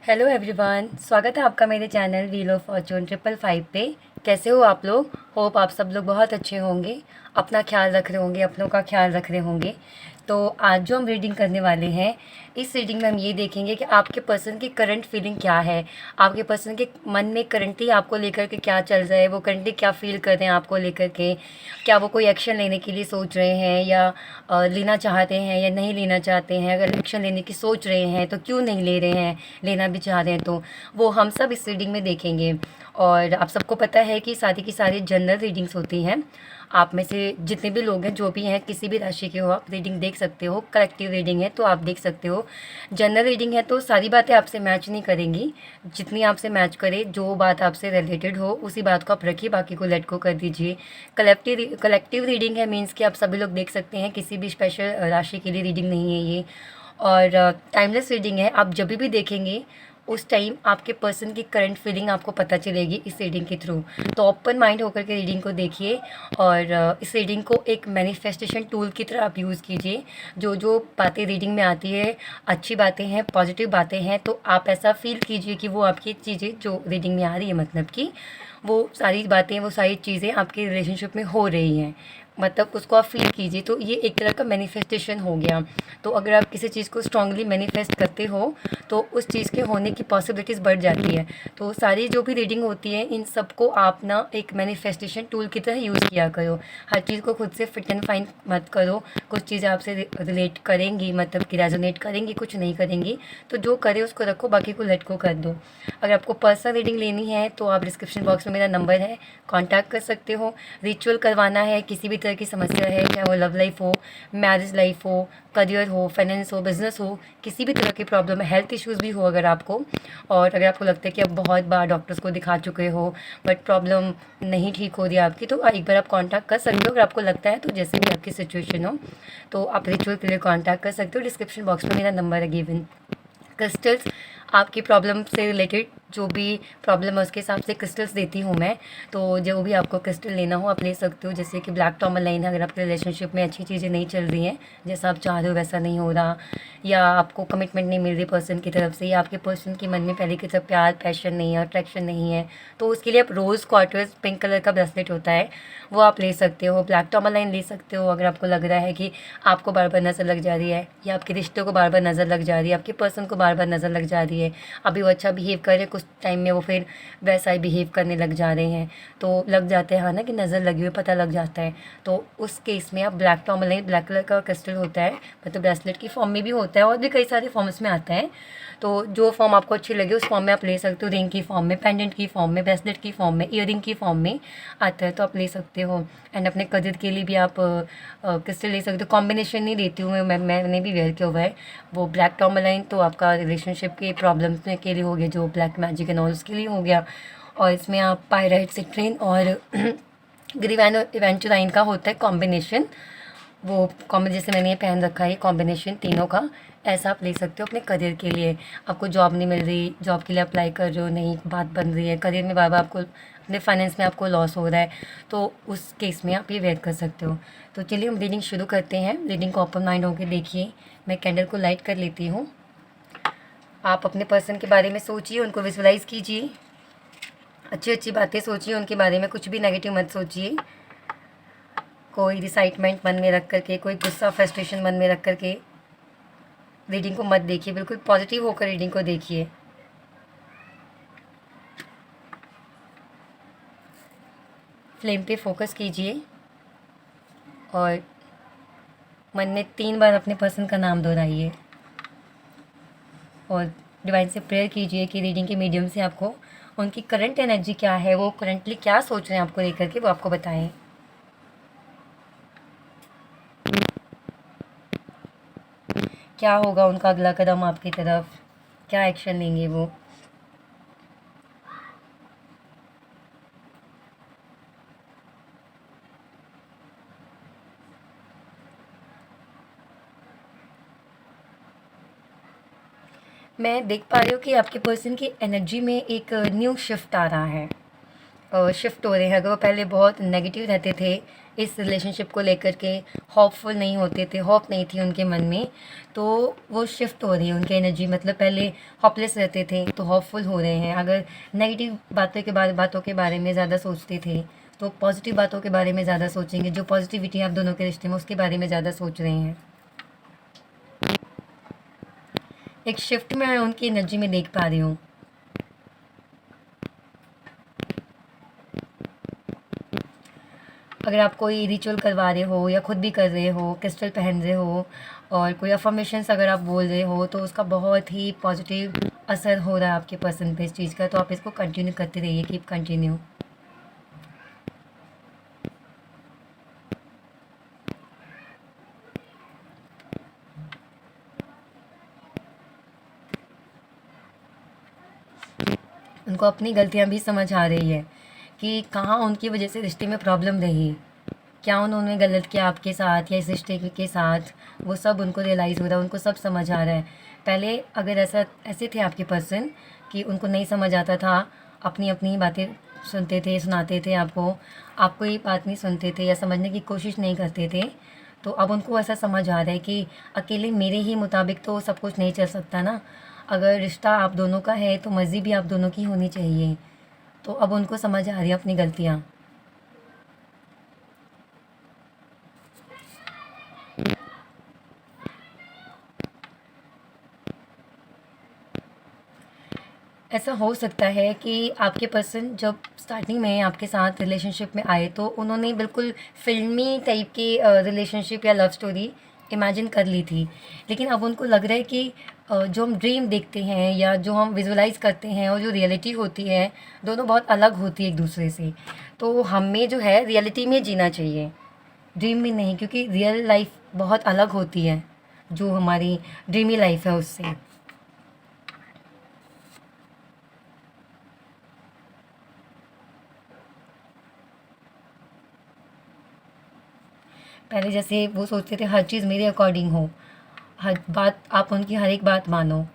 Hello everyone, स्वागत है आपका मेरे चैनल व्हील ऑफ फॉर्चून 555 पे। कैसे हो आप लोग? होप आप सब लोग बहुत अच्छे होंगे, अपना ख्याल रख रहे होंगे, अपनों का ख्याल रख रहे होंगे। तो आज जो हम रीडिंग करने वाले हैं, इस रीडिंग में हम ये देखेंगे कि आपके पर्सन की करंट फीलिंग क्या है। आपके पर्सन के मन में करंटली आपको लेकर के क्या चल रहा है, वो करंटली क्या फील कर रहे हैं आपको लेकर के। क्या वो कोई एक्शन लेने के लिए सोच रहे हैं या लेना चाहते हैं या नहीं लेना चाहते हैं। अगर एक्शन लेने की सोच रहे हैं तो क्यों नहीं ले रहे हैं, लेना भी चाह रहे हैं तो वो हम सब इस रीडिंग में देखेंगे। और आप सबको पता है कि सारी की सारी जनरल रीडिंग्स होती हैं। आप में से जितने भी लोग हैं, जो भी हैं, किसी भी राशि के हो, आप रीडिंग देख सकते हो। कलेक्टिव रीडिंग है तो आप देख सकते हो। जनरल रीडिंग है तो सारी बातें आपसे मैच नहीं करेंगी। जितनी आपसे मैच करे, जो बात आपसे रिलेटेड हो, उसी बात को आप रखिए, बाकी को लेट को कर दीजिए। कलेक्टिव रीडिंग है मीन्स कि आप सभी लोग देख सकते हैं, किसी भी स्पेशल राशि के लिए रीडिंग नहीं है ये। और टाइमलेस रीडिंग है, आप जब भी देखेंगे उस टाइम आपके पर्सन की करंट फीलिंग आपको पता चलेगी इस रीडिंग के थ्रू। तो ओपन माइंड होकर के रीडिंग को देखिए और इस रीडिंग को एक मैनिफेस्टेशन टूल की तरह आप यूज़ कीजिए। जो जो बातें रीडिंग में आती है, अच्छी बातें हैं, पॉजिटिव बातें हैं, तो आप ऐसा फील कीजिए कि वो आपकी चीज़ें जो रीडिंग में आ रही है, मतलब कि वो सारी बातें, वो सारी चीज़ें आपके रिलेशनशिप में हो रही हैं, मतलब उसको आप फील कीजिए। तो ये एक तरह का मैनिफेस्टेशन हो गया। तो अगर आप किसी चीज़ को स्ट्रांगली मैनिफेस्ट करते हो तो उस चीज़ के होने की पॉसिबिलिटीज़ बढ़ जाती है। तो सारी जो भी रीडिंग होती है, इन सबको आप ना एक मैनिफेस्टेशन टूल की तरह यूज़ किया करो। हर चीज़ को खुद से फिट एंड फाइन मत करो। कुछ चीज़ें आपसे रिलेट करेंगी, मतलब कि रेजोनेट करेंगी, कुछ नहीं करेंगी। तो जो करे उसको रखो, बाकी को लेट को कर दो। अगर आपको पर्सनल रीडिंग लेनी है तो आप डिस्क्रिप्शन बॉक्स में मेरा नंबर है, कॉन्टैक्ट कर सकते हो। रिचुअल करवाना है, किसी भी तरह की समस्या है, चाहे वो लव लाइफ हो, मैरिज लाइफ हो, करियर हो, फाइनेंस हो, बिजनेस हो, किसी भी तरह की प्रॉब्लम है, हेल्थ इश्यूज़ भी हो अगर आपको, और अगर आपको लगता है कि आप बहुत बार डॉक्टर्स को दिखा चुके हो बट प्रॉब्लम नहीं ठीक हो रही है आपकी, तो एक बार आप कांटेक्ट कर सकते हो अगर आपको लगता है तो। जैसे भी आपकी सिचुएशन हो तो आप रिचुअल के लिए कांटेक्ट कर सकते हो। डिस्क्रिप्शन बॉक्स में मेरा नंबर है गिवन। क्रिस्टल्स, आपकी प्रॉब्लम से रिलेटेड जो भी प्रॉब्लम है उसके हिसाब से क्रिस्टल्स देती हूँ मैं। तो जो भी आपको क्रिस्टल लेना हो आप ले सकते हो। जैसे कि ब्लैक टॉर्मलाइन है, अगर आपके रिलेशनशिप में अच्छी चीज़ें नहीं चल रही हैं, जैसा आप चाह रहे हो वैसा नहीं हो रहा, या आपको कमिटमेंट नहीं मिल रही पर्सन की तरफ से, या आपके पर्सन के मन में पहले की तरफ प्यार, पैशन नहीं है, अट्रैक्शन नहीं है, तो उसके लिए आप रोज़ क्वार्टर्स पिंक कलर का ब्रेसलेट होता है, वो आप ले सकते हो। ब्लैक टॉर्मलाइन ले सकते हो अगर आपको लग रहा है कि आपको बार बार नज़र लग जा रही है, या आपके रिश्तों को बार बार नज़र लग जा रही है, आपके पर्सन को बार बार नज़र लग जा रही है। अभी वो अच्छा बिहेव कर रहे हैं, कुछ टाइम में वो फिर वैसा ही बिहेव करने लग जा रहे हैं, तो लग जाते हैं, हाँ ना, कि नज़र लगी हुई पता लग जाता है। तो उस केस में आप ब्लैक टॉर्मलाइन, ब्लैक कलर का क्रिस्टल होता है, मतलब ब्रेसलेट की फॉर्म में भी होता है और भी कई सारे फॉर्म्स में आता है। तो जो फॉर्म आपको अच्छी लगे उस फॉर्म में आप ले सकते हो। रिंग की फॉर्म में, पेंडेंट की फॉर्म में, ब्रेसलेट की फॉर्म में, ईयरिंग की फॉर्म में आता है, तो आप ले सकते हो। एंड अपने करियर के लिए भी आप क्रिस्टल ले सकते हो। कॉम्बिनेशन नहीं देती हूँ मैंने भी वेयर किया हुआ है। वो ब्लैक टॉर्मलाइन तो आपका रिलेशनशिप के प्रॉब्लम्स के लिए हो गया, जो ब्लैक मैजिक एंड ऑल उसके लिए हो गया। और इसमें आप पायराइट, सिट्रीन और ग्रीवानो इवेंचुराइन का होता है कॉम्बिनेशन। वो कॉम्बि जैसे मैंने ये पहन रखा है, कॉम्बिनेशन तीनों का, ऐसा आप ले सकते हो अपने करियर के लिए। आपको जॉब नहीं मिल रही, जॉब के लिए अप्लाई कर रहे हो, नहीं बात बन रही है, करियर में बार बार आपको, अपने फाइनेंस में आपको लॉस हो रहा है, तो उस केस में आप ये वेयर कर सकते हो। तो चलिए हम रीडिंग शुरू करते हैं। रीडिंग को ओपन माइंड होकर देखिए। मैं कैंडल को लाइट कर लेती हूँ। आप अपने पर्सन के बारे में सोचिए, उनको विजुलाइज़ कीजिए, अच्छी अच्छी बातें सोचिए उनके बारे में, कुछ भी नेगेटिव मत सोचिए। कोई रिसाइटमेंट मन में रख करके, कोई गुस्सा, फ्रस्ट्रेशन मन में रख करके रीडिंग को मत देखिए। बिल्कुल पॉजिटिव होकर रीडिंग को देखिए। फ्लेम पे फोकस कीजिए और मन में 3 बार अपने पर्सन का नाम दोहराइए और डिवाइन से प्रेयर कीजिए कि रीडिंग के मीडियम से आपको उनकी करंट एनर्जी क्या है, वो करंटली क्या सोच रहे हैं आपको लेकर के, वो आपको बताएं। क्या होगा उनका अगला कदम आपकी तरफ, क्या एक्शन लेंगे वो। मैं देख पा रही हूँ कि आपके पर्सन की एनर्जी में एक न्यू शिफ्ट आ रहा है। शिफ्ट हो रहे हैं। अगर वो पहले बहुत नेगेटिव रहते थे इस रिलेशनशिप को लेकर के, होपफुल नहीं होते थे, होप नहीं थी उनके मन में, तो वो शिफ्ट हो रही है उनकी एनर्जी। मतलब पहले होपलेस रहते थे तो होपफुल हो रहे हैं। अगर नेगेटिव बातों के बारे में ज़्यादा सोचते थे तो पॉजिटिव बातों के बारे में ज़्यादा सोचेंगे। जो पॉजिटिविटी आप दोनों के रिश्ते में, उसके बारे में ज़्यादा सोच रहे हैं। एक शिफ्ट मैं उनकी एनर्जी में देख पा रही हूँ। अगर आप कोई रिचुअल करवा रहे हो या खुद भी कर रहे हो, क्रिस्टल पहन रहे हो और कोई अफर्मेशंस अगर आप बोल रहे हो, तो उसका बहुत ही पॉजिटिव असर हो रहा है आपके पर्सन पे इस चीज़ का। तो आप इसको कंटिन्यू करते रहिए, कीप कंटिन्यू। उनको अपनी गलतियाँ भी समझ आ रही है कि कहाँ उनकी वजह से रिश्ते में प्रॉब्लम रही, क्या उन्होंने गलत किया आपके साथ या इस रिश्ते के साथ। वो सब उनको रियलाइज़ हो रहा है, उनको सब समझ आ रहा है। पहले अगर ऐसे थे आपके पर्सन कि उनको नहीं समझ आता था, अपनी अपनी बातें सुनते थे, सुनाते थे आपको, आपको ये बात नहीं सुनते थे या समझने की कोशिश नहीं करते थे। तो अब उनको ऐसा समझ आ रहा है कि अकेले मेरे ही मुताबिक तो सब कुछ नहीं चल सकता ना। अगर रिश्ता आप दोनों का है तो मर्ज़ी भी आप दोनों की होनी चाहिए। तो अब उनको समझ आ रही है अपनी गलतियाँ। ऐसा हो सकता है कि आपके पर्सन जब स्टार्टिंग में आपके साथ रिलेशनशिप में आए तो उन्होंने बिल्कुल फ़िल्मी टाइप की रिलेशनशिप या लव स्टोरी इमेजिन कर ली थी। लेकिन अब उनको लग रहा है कि जो हम ड्रीम देखते हैं या जो हम विजुअलाइज़ करते हैं और जो रियलिटी होती है, दोनों बहुत अलग होती है एक दूसरे से। तो हमें जो है रियलिटी में जीना चाहिए, ड्रीम में नहीं, क्योंकि रियल लाइफ बहुत अलग होती है जो हमारी ड्रीमी लाइफ है उससे। पहले जैसे वो सोचते थे हर चीज़ मेरे अकॉर्डिंग हो, हर बात आप उनकी हर एक बात मानो,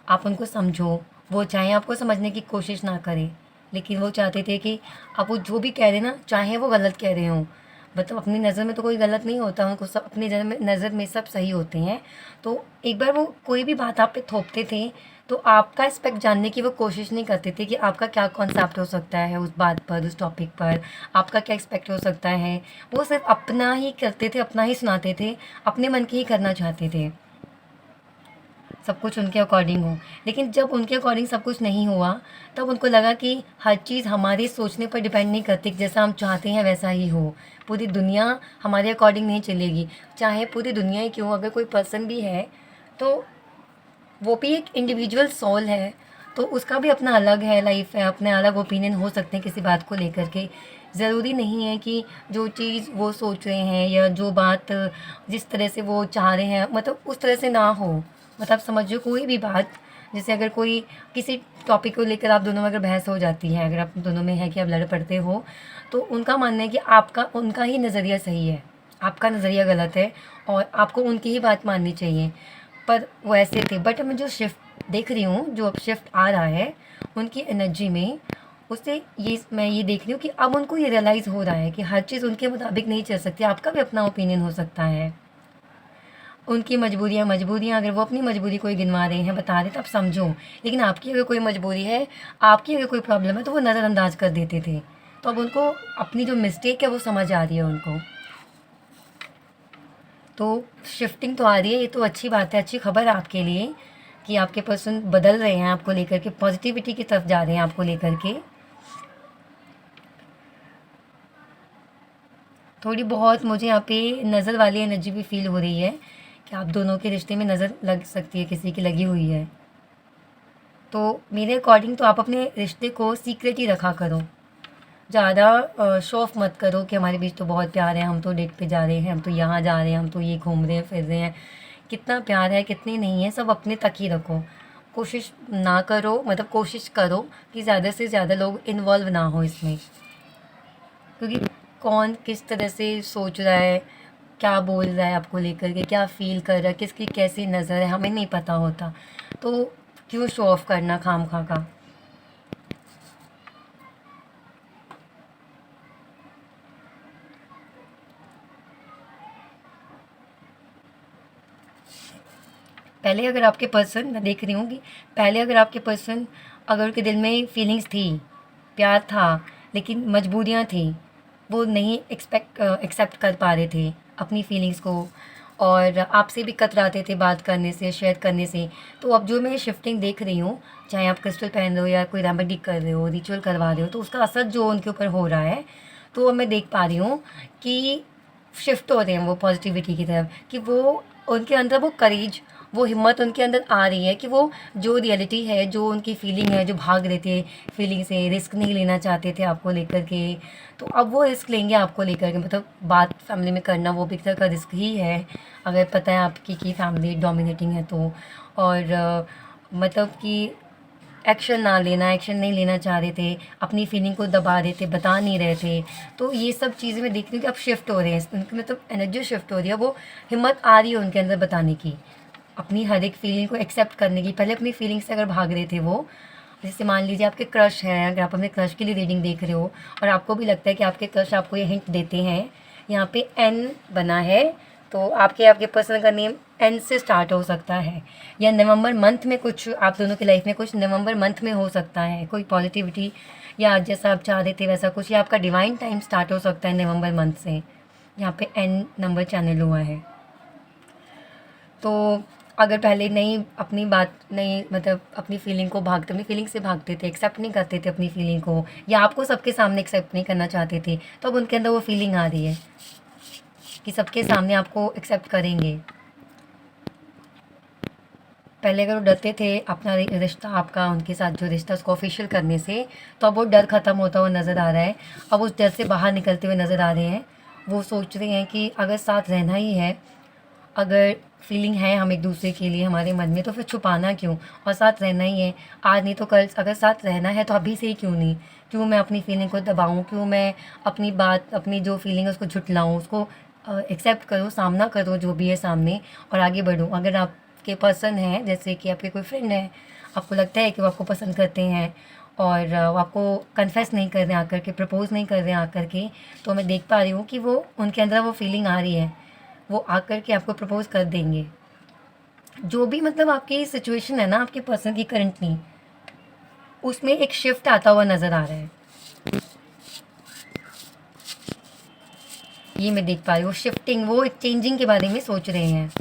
आप उनको समझो। वो चाहे आपको समझने की कोशिश ना करें, लेकिन वो चाहते थे कि आप वो जो भी कह रहे ना, चाहे वो गलत कह रहे हों, मतलब अपनी नज़र में तो कोई गलत नहीं होता, उनको सब अपनी नज़र में सब सही होते हैं। तो एक बार वो कोई भी बात आप पे थोपते थे तो आपका एस्पेक्ट जानने की वो कोशिश नहीं करते थे कि आपका क्या कॉन्सेप्ट हो सकता है उस बात पर, उस टॉपिक पर, आपका क्या एक्सपेक्ट हो सकता है। वो सिर्फ अपना ही करते थे, अपना ही सुनाते थे, अपने मन की ही करना चाहते थे, सब कुछ उनके अकॉर्डिंग हो। लेकिन जब उनके अकॉर्डिंग सब कुछ नहीं हुआ, तब उनको लगा कि हर चीज़ हमारे सोचने पर डिपेंड नहीं करती, जैसा हम चाहते हैं वैसा ही हो। पूरी दुनिया हमारे अकॉर्डिंग नहीं चलेगी, चाहे पूरी दुनिया ही क्यों, अगर कोई पर्सन भी है तो वो भी एक इंडिविजुअल सोल है, तो उसका भी अपना अलग है, लाइफ है, अपने अलग ओपिनियन हो सकते हैं किसी बात को लेकर के। ज़रूरी नहीं है कि जो चीज़ वो सोच रहे हैं या जो बात जिस तरह से वो चाह रहे हैं, मतलब उस तरह से ना हो। मतलब समझो कोई भी बात, जैसे अगर कोई किसी टॉपिक को लेकर आप दोनों में अगर बहस हो जाती है, अगर आप दोनों में है कि आप लड़ पड़ते हो, तो उनका मानना है कि आपका उनका ही नज़रिया सही है, आपका नज़रिया गलत है और आपको उनकी ही बात माननी चाहिए। पर वो ऐसे थे, बट मैं जो शिफ्ट देख रही हूँ, जो अब शिफ्ट आ रहा है उनकी एनर्जी में, उससे ये मैं ये देख रही हूँ कि अब उनको ये रियलाइज़ हो रहा है कि हर चीज़ उनके मुताबिक नहीं चल सकती, आपका भी अपना ओपिनियन हो सकता है। उनकी मजबूरियाँ अगर वो अपनी मजबूरी कोई गिनवा रहे हैं, बता रहे हैं, तो आप समझो। लेकिन आपकी अगर कोई मजबूरी है, आपकी अगर कोई प्रॉब्लम है, तो वो नज़रअंदाज कर देते थे। तो अब उनको अपनी जो मिस्टेक है वो समझ आ रही है उनको। तो शिफ्टिंग तो आ रही है, ये तो अच्छी बात है, अच्छी खबर है आपके लिए कि आपके पर्सन बदल रहे हैं आपको लेकर के, पॉजिटिविटी की तरफ जा रहे हैं आपको लेकर के। थोड़ी बहुत मुझे यहाँ पे नज़र वाली एनर्जी भी फील हो रही है कि आप दोनों के रिश्ते में नज़र लग सकती है, किसी की लगी हुई है। तो मेरे अकॉर्डिंग तो आप अपने रिश्ते को सीक्रेट ही रखा करो, ज़्यादा शो ऑफ मत करो कि हमारे बीच तो बहुत प्यार है, हम तो डेट पे जा रहे हैं, हम तो यहाँ जा रहे हैं, हम तो ये घूम रहे हैं, फिर रहे हैं। कितना प्यार है, कितनी नहीं है, सब अपने तक ही रखो। कोशिश ना करो, मतलब कोशिश करो कि ज़्यादा से ज़्यादा लोग इन्वॉल्व ना हो इसमें, क्योंकि कौन किस तरह से सोच रहा है, क्या बोल रहा है आपको लेकर के, क्या फ़ील कर रहा है, किसकी कैसी नज़र है, हमें नहीं पता होता। तो क्यों शो ऑफ करना खामखा का। पहले अगर आपके पर्सन, मैं देख रही हूँ कि पहले अगर आपके पर्सन, अगर उनके दिल में फीलिंग्स थी, प्यार था, लेकिन मजबूरियाँ थी, वो नहीं एक्सेप्ट कर पा रहे थे अपनी फीलिंग्स को, और आपसे भी कतराते थे बात करने से, शेयर करने से। तो अब जो मैं शिफ्टिंग देख रही हूँ, चाहे आप क्रिस्टल पहन रहे हो या कोई रेमेडी कर रहे हो, रिचुअल करवा रहे हो, तो उसका असर जो उनके ऊपर हो रहा है, तो अब मैं देख पा रही हूँ कि शिफ्ट हो रहे हैं वो पॉजिटिविटी की तरफ, कि वो उनके अंदर वो करेज, वो हिम्मत उनके अंदर आ रही है कि वो जो रियलिटी है, जो उनकी फीलिंग है, जो भाग रहे थे फीलिंग से, रिस्क नहीं लेना चाहते थे आपको लेकर के, तो अब वो रिस्क लेंगे आपको लेकर के। मतलब बात फैमिली में करना वो भी एक तरह का रिस्क ही है, अगर पता है आपकी कि फैमिली डोमिनेटिंग है तो। और मतलब कि एक्शन ना लेना, एक्शन नहीं लेना चाह रहे थे, अपनी फीलिंग को दबा रहे थे, बता नहीं रहे थे। तो ये सब चीज़ें मैं देख रही हूँ कि अब शिफ्ट हो रहे हैं उनकी, मतलब एनर्जी शिफ्ट हो रही है, वो हिम्मत आ रही है उनके अंदर बताने की, अपनी हर एक फीलिंग को एक्सेप्ट करने की। पहले अपनी फीलिंग से अगर भाग रहे थे वो, जैसे मान लीजिए आपके क्रश हैं, अगर आप अपने क्रश के लिए रीडिंग देख रहे हो और आपको भी लगता है कि आपके क्रश आपको ये हिंट देते हैं, यहाँ पे एन बना है, तो आपके आपके पर्सन का नेम एन से स्टार्ट हो सकता है, या नवंबर मंथ में कुछ आप दोनों की लाइफ में कुछ नवंबर मंथ में हो सकता है कोई पॉजिटिविटी, या जैसा आप चाह रहे थे वैसा कुछ, या आपका डिवाइन टाइम स्टार्ट हो सकता है नवंबर मंथ से। यहाँ पे एन नंबर चैनल हुआ है। तो अगर पहले नहीं अपनी बात नहीं, मतलब अपनी फीलिंग को भागते, अपनी फीलिंग से भागते थे, एक्सेप्ट नहीं करते थे अपनी फीलिंग को, या आपको सबके सामने एक्सेप्ट नहीं करना चाहते थे, तो अब उनके अंदर वो फीलिंग आ रही है कि सबके सामने आपको एक्सेप्ट करेंगे। पहले अगर वो डरते थे अपना रिश्ता, आपका उनके साथ जो रिश्ता, उसको ऑफिशियल करने से, तो अब वो डर ख़त्म होता हुआ नज़र आ रहा है। अब उस डर से बाहर निकलते हुए नज़र आ रहे हैं। वो सोच रहे हैं कि अगर साथ रहना ही है, अगर फीलिंग है हम एक दूसरे के लिए हमारे मन में, तो फिर छुपाना क्यों, और साथ रहना ही है, आज नहीं तो कल अगर साथ रहना है तो अभी से ही क्यों नहीं, क्यों मैं अपनी फीलिंग को दबाऊँ, क्यों मैं अपनी बात, अपनी जो फीलिंग है उसको झुठलाऊँ, उसको एक्सेप्ट करो, सामना करो जो भी है सामने, और आगे बढ़ूँ। अगर आपके पर्सन हैं, जैसे कि आपके कोई फ्रेंड है, आपको लगता है कि वो आपको पसंद करते हैं और वो आपको कन्फेस नहीं कर रहे हैं आकर के, प्रपोज़ नहीं कर रहे हैं आकर के, तो मैं देख पा रही हूँ कि वो उनके अंदर वो फीलिंग आ रही है, वो आकर के आपको प्रपोज़ कर देंगे। जो भी मतलब आपकी सिचुएशन है ना आपके पर्सन की करंटली, उसमें एक शिफ्ट आता हुआ नज़र आ रहा है, ये मैं देख पा रही हूँ। शिफ्टिंग, वो एक चेंजिंग के बारे में सोच रहे हैं।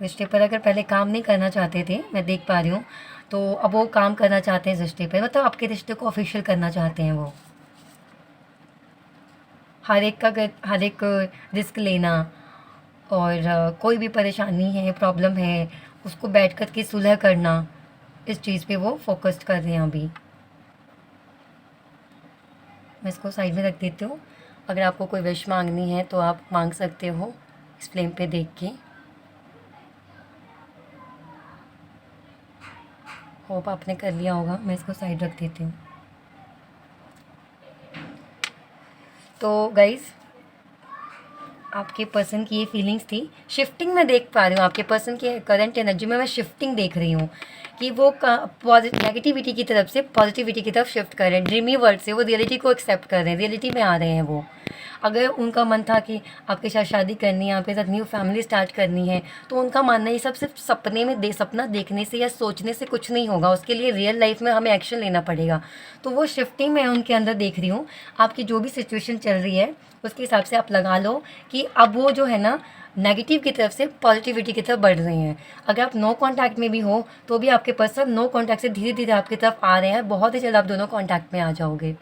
रिश्ते पर अगर पहले काम नहीं करना चाहते थे, मैं देख पा रही हूँ, तो अब वो काम करना चाहते हैं रिश्ते पे, मतलब आपके रिश्ते को ऑफिशियल करना चाहते हैं वो। हर एक रिस्क लेना, और कोई भी परेशानी है, प्रॉब्लम है, उसको बैठ कर के सुलह करना, इस चीज़ पे वो फोकस्ड कर रहे हैं अभी। मैं इसको साइड में रख देती हूँ। अगर आपको कोई विश मांगनी है तो आप मांग सकते हो इस फ्लेम पे देख के। होप आपने कर लिया होगा। मैं इसको साइड रख देती हूँ। तो गाइज़, आपके पर्सन की ये फीलिंग्स थी। शिफ्टिंग मैं देख पा रही हूँ आपके पर्सन के करंट एनर्जी में, मैं शिफ्टिंग देख रही हूँ कि वो नेगेटिविटी की तरफ से पॉजिटिविटी की तरफ शिफ्ट कर रहे हैं। ड्रीमी वर्ल्ड से वो रियलिटी को एक्सेप्ट कर रहे हैं, रियलिटी में आ रहे हैं वो। अगर उनका मन था कि आपके साथ शादी करनी है, आपके साथ न्यू फैमिली स्टार्ट करनी है, तो उनका मानना ये सब सिर्फ सपने में सपना देखने से या सोचने से कुछ नहीं होगा, उसके लिए रियल लाइफ में हमें एक्शन लेना पड़ेगा। तो वो शिफ्टिंग मैं उनके अंदर देख रही हूँ। आपकी जो भी सिचुएशन चल रही है उसके हिसाब से आप लगा लो कि अब वो जो है ना, नेगेटिव की तरफ से पॉजिटिविटी की तरफ बढ़ रहे हैं। अगर आप नो कांटेक्ट में भी हो तो भी आपके पर्सन नो कांटेक्ट से धीरे धीरे आपकी तरफ आ रहे हैं। बहुत ही जल्द आप दोनों कांटेक्ट में आ जाओगे।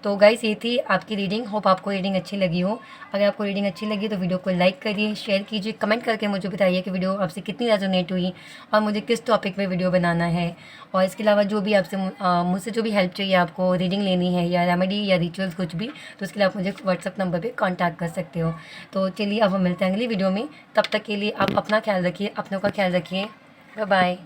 तो गाइस, ये थी आपकी रीडिंग। होप आपको रीडिंग अच्छी लगी हो। अगर आपको रीडिंग अच्छी लगी तो वीडियो को लाइक करिए, शेयर कीजिए, कमेंट करके मुझे बताइए कि वीडियो आपसे कितनी रेजोनेट हुई और मुझे किस टॉपिक पे वीडियो बनाना है। और इसके अलावा जो भी आपसे मुझसे जो भी हेल्प चाहिए, आपको रीडिंग लेनी है या रेमेडी या रिचुअल्स कुछ भी, तो उसके लिए आप मुझे व्हाट्सअप नंबर पर कॉन्टैक्ट कर सकते हो। तो चलिए, अब हम मिलते हैं अगली वीडियो में। तब तक के लिए आप अपना ख्याल रखिए, अपनों का ख्याल रखिए। Bye bye.